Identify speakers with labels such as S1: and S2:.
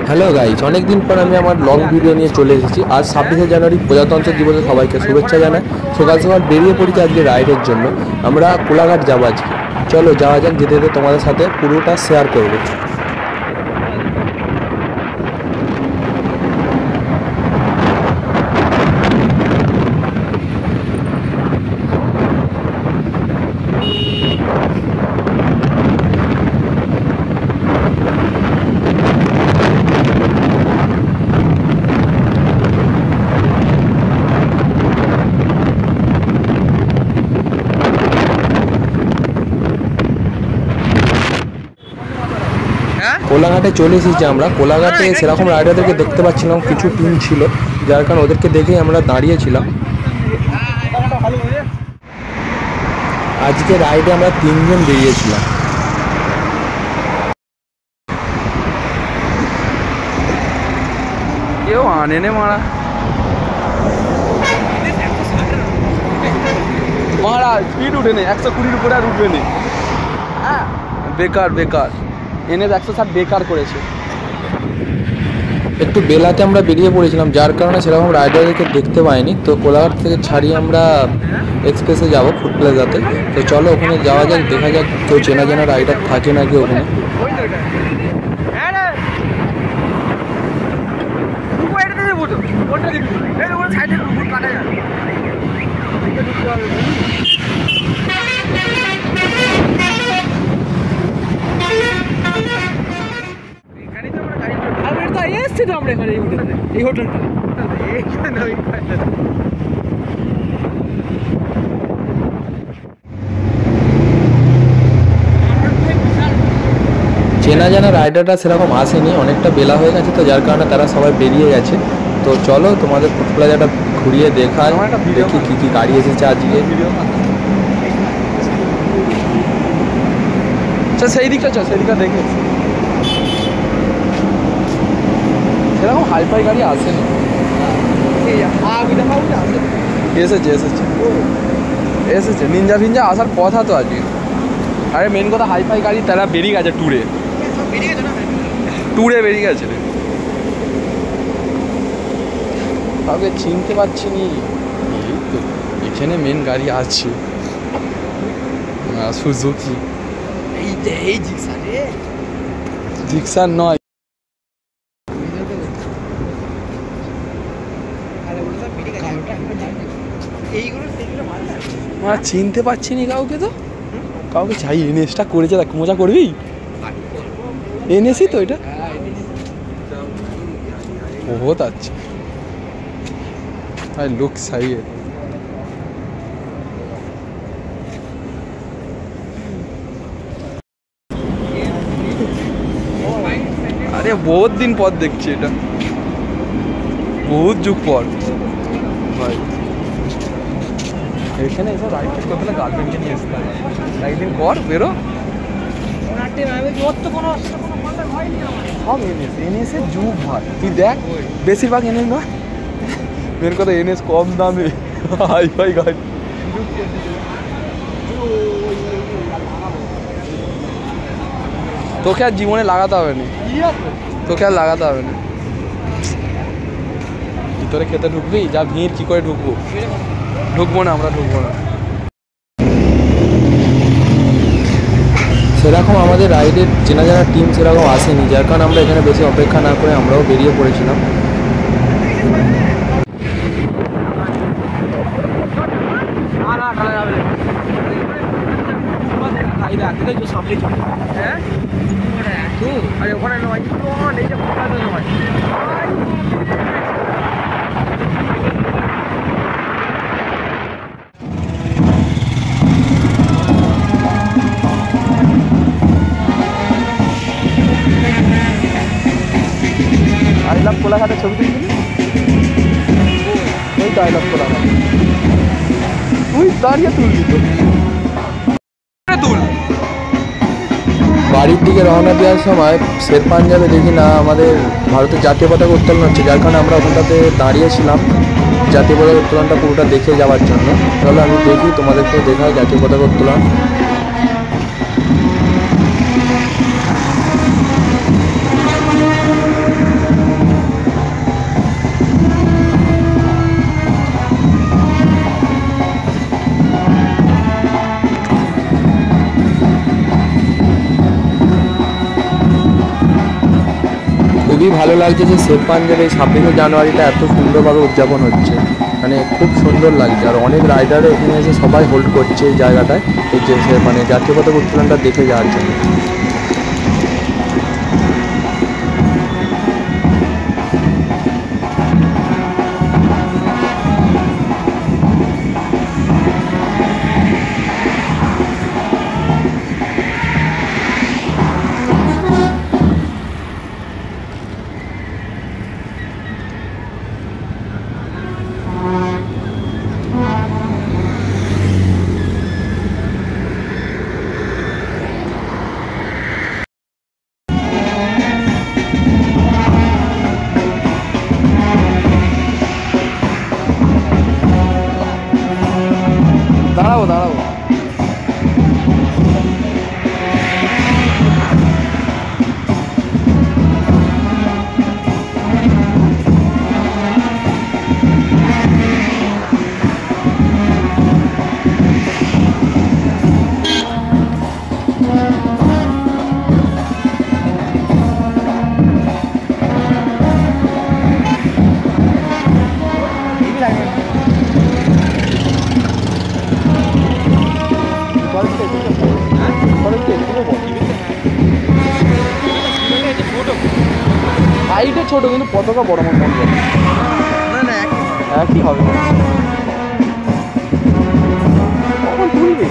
S1: Hello guys, অনেকদিন পর আমি আমার লং ভিডিও নিয়ে চলে এসেছি। আজ 26শে জানুয়ারি প্রজাতন্ত্র দিবসে সবাইকে শুভেচ্ছা জানাই। সকাল সকাল বেরিয়ে পড়েছি আজকে রাইডের জন্য। আমরা কোলাঘাট যাবো আজকে। চলো যাওয়া যাক, যেতে যেতে তোমাদের সাথে পুরোটা শেয়ার করবো। কোলাঘাটে চলে এসেছি আমরা। কোলাঘাটে সেরকম রাইডারদেরকে দেখতে পাচ্ছিলাম, কিছু টিম ছিল, যার কারণে ওদেরকে দেখেই আমরা দাঁড়িয়েছিলাম। আজকে রাইডে আমরা 3 জন বেরিয়েছিলাম।
S2: কেউ আনে নে মারা মারা স্পিড উঠে নে, 120 উপরে আর উঠবে নে। বেকার বেকার এনে 160 বেকার করেছে।
S1: একটু বেলাতে আমরা বেরিয়ে পড়েছিলাম, যার কারণে সেরকম রাইডারদেরকে দেখতে পাইনি। তো কোলাঘাট থেকে ছাড়িয়ে আমরা এক্সপ্রেসে যাবো, ফুড প্লাজাতে। তো চলো ওখানে যাওয়া যাক, দেখা যাক কেউ চেনা জানা রাইডার থাকে নাকি ওখানে।
S2: এই হোটেলটা
S1: চেনা জানা রাইডাররা সেরকম আসেনি, অনেকটা বেলা হয়ে গেছে, তো যার কারণে তারা সবাই বেরিয়ে গেছে। তো চলো তোমাদের ফুড প্লাজাটা ঘুরিয়ে দেখায়, দেখি কী কী গাড়ি এসেছে আজকে।
S2: আচ্ছা সেই দিকটা চল, সেই দিকটা দেখে। সেরকম হাইফাই গাড়ি আসেনি। এসেছে এসেছে এসেছে নিনজা ফিনজা আসার কথা তো আজকে। আরে মেন কথা হাইফাই গাড়ি তারা বেরিয়ে গেছে ট্যুরে বেরিয়ে গেছে রে। কাউকে চিনতে পারছি নি। এই তো এখানে মেন গাড়ি আছে, সুজুকি। এই জিক্সার নয়, চিনতে পারছি নি কাউকে। তো কাউকে চাই, এনএসটা করেছে, দেখ মজা করবি। এনএসই তো এটা বহুত আচ্ছা। আর লুক সহি है। আরে বহুত দিন পর দেখছি এটা, বহুত যুগ পর ভাই। এখানে এসব রাইড করতে হলে গার্লফ্রেন্ডকে নিয়ে আসতে হবে। একদিন কর বেরো, সব এনএসের যুগ ভাই। তুই দেখ বেশিরভাগ এনএস নয়, মেন কথা এনএস কম দামে হাইফাই গাড়ি। তোকে আর জীবনে লাগাতে হবে না, তোকে আর লাগাতে হবে না। ভিতরে খেতে ঢুকবি, যা ভিড় কি করে ঢুকবো? ঢুকবো না, আমরা ঢুকবো না।
S1: সেরকম আমাদের রাইডের চেনা জানা টিম সেরকম আসেনি, যার কারণে আমরা এখানে বেশি অপেক্ষা না করে আমরাও বেরিয়ে পড়েছিলাম।
S2: আই লাভ কোলাঘাটের ছবি তুলছিলি, ওই তো আই লাভ কোলাঘাট। তুই দাঁড়িয়ে তুলবি তো, তুল।
S1: বাড়ির দিকে রওনা দেওয়ার সময় শের পাঞ্জাবে দেখি না আমাদের ভারতের জাতীয় পতাকা উত্তোলন হচ্ছে, যার কারণে আমরা ওখানটাতে দাঁড়িয়েছিলাম জাতীয় পতাকা উত্তোলনটা পুরোটা দেখে যাওয়ার জন্য। চলো আমি দেখি, তোমাদেরকেও দেখাই জাতীয় পতাকা উত্তোলন। খুবই ভালো লাগছে যে শেখ পাঞ্জাবে এই 26শে জানুয়ারিটা এত সুন্দরভাবে উদযাপন হচ্ছে, মানে খুব সুন্দর লাগছে। আর অনেক রাইডারও এখানে এসে সবাই হোল্ড করছে এই জায়গাটায়, এই যে মানে জাতীয় পতাকা উত্তোলনটা দেখে যাওয়ার জন্য।
S2: দাঁড়াবো দাঁড়াবো। হাইটে ছোট কিন্তু পতাকা বড় মন মনে হয়।
S3: না না
S2: একই হবে। কখন তুলবে?